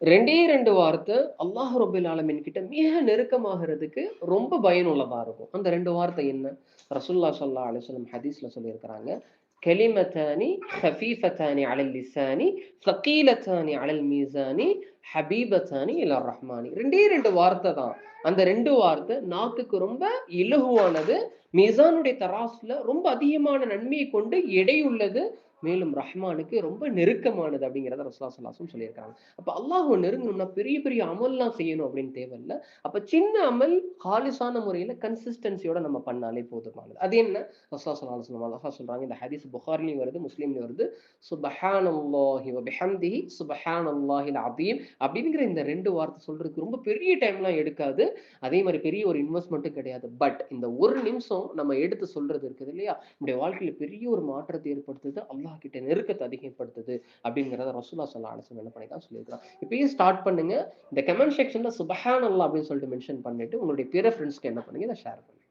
2 வார்த்தை அல்லாஹ் ரப்பல் ஆலமீன் கிட்ட மிக நெருக்கமாகறதுக்கு ரொம்ப பயனுள்ளதா இருக்கும். அந்த 2 வார்த்தை என்ன? ரசூலுல்லாஹ் ஸல்லல்லாஹு அலைஹி வஸல்லம் ஹதீஸ்ல சொல்லியிருக்கிறாங்க. கலிமத்தானி கஃபீஃபத்தானி அலல் லிசானி ஸகீலத்தானி அலல் மீசானி ஹபீபத்தானி இலர் ரஹ்மானி. 2 வார்த்தை தான். அந்த 2 வார்த்தை நாக்குக்கு ரொம்ப இலகுவானது, மீசானுடைய தராசுல ரொம்ப அதிகமான நன்மையை கொண்டு எடையுள்ளது, மேலும் ரஹ்மானுக்கு ரொம்ப நெருக்கமானது அப்படிங்கிறத ரசூலுல்லாஹ் ஸல்லல்லாஹு அலைஹி வஸல்லம் சொல்லியிருக்காங்க. அப்ப அல்லாஹ்வை நெருங்கணும்னா பெரிய பெரிய அமல்லாம் செய்யணும் அப்படின்னு தேவையில்ல. அப்ப சின்ன அமல் ஹாலிஸான முறையில கன்சிஸ்டன்சியோட நம்ம பண்ணாலே போதுமானது. அது என்ன? ரசூலுல்லாஹ் ஸல்லல்லாஹு அலைஹி வஸல்லம் அழகா சொல்றாங்க. இந்த ஹதீஸ் புகாரிலயும் வருது, முஸ்லிம்லயும் வருது. சுப்ஹானல்லாஹி வ பிஹம்திஹி சுப்ஹானல்லாஹில் அஸீம் அப்படிங்கிற இந்த 2 வார்த்தை சொல்றதுக்கு ரொம்ப பெரிய டைம்லாம் எடுக்காது. அதே மாதிரி பெரிய ஒரு இன்வெஸ்ட்மெண்ட்டும் கிடையாது. பட் இந்த ஒரு நிமிஷம் நம்ம எடுத்து சொல்றது இருக்குது இல்லையா, நம்முடைய வாழ்க்கையில பெரிய ஒரு மாற்றத்தை ஏற்படுத்துது, அல்லாஹ் கிட்ட நெருக்கத்தை அதிகப்படுத்துது அப்படிங்கிறத ரசூலுல்லாஹ் ஸல்லல்லாஹு அலைஹி வஸல்லம் என்ன பண்ணி தான் சொல்லியிருக்கிறான். இப்பயே ஸ்டார்ட் பண்ணுங்க. இந்த கமெண்ட் செக்ஷன்ல சுப்ஹானல்லாஹ் அப்படின்னு சொல்லிட்டு மென்ஷன் பண்ணிட்டு உங்களுடைய பிற ஃப்ரெண்ட்ஸ்க்கு என்ன பண்ணுங்க, இதை ஷேர் பண்ணுங்க.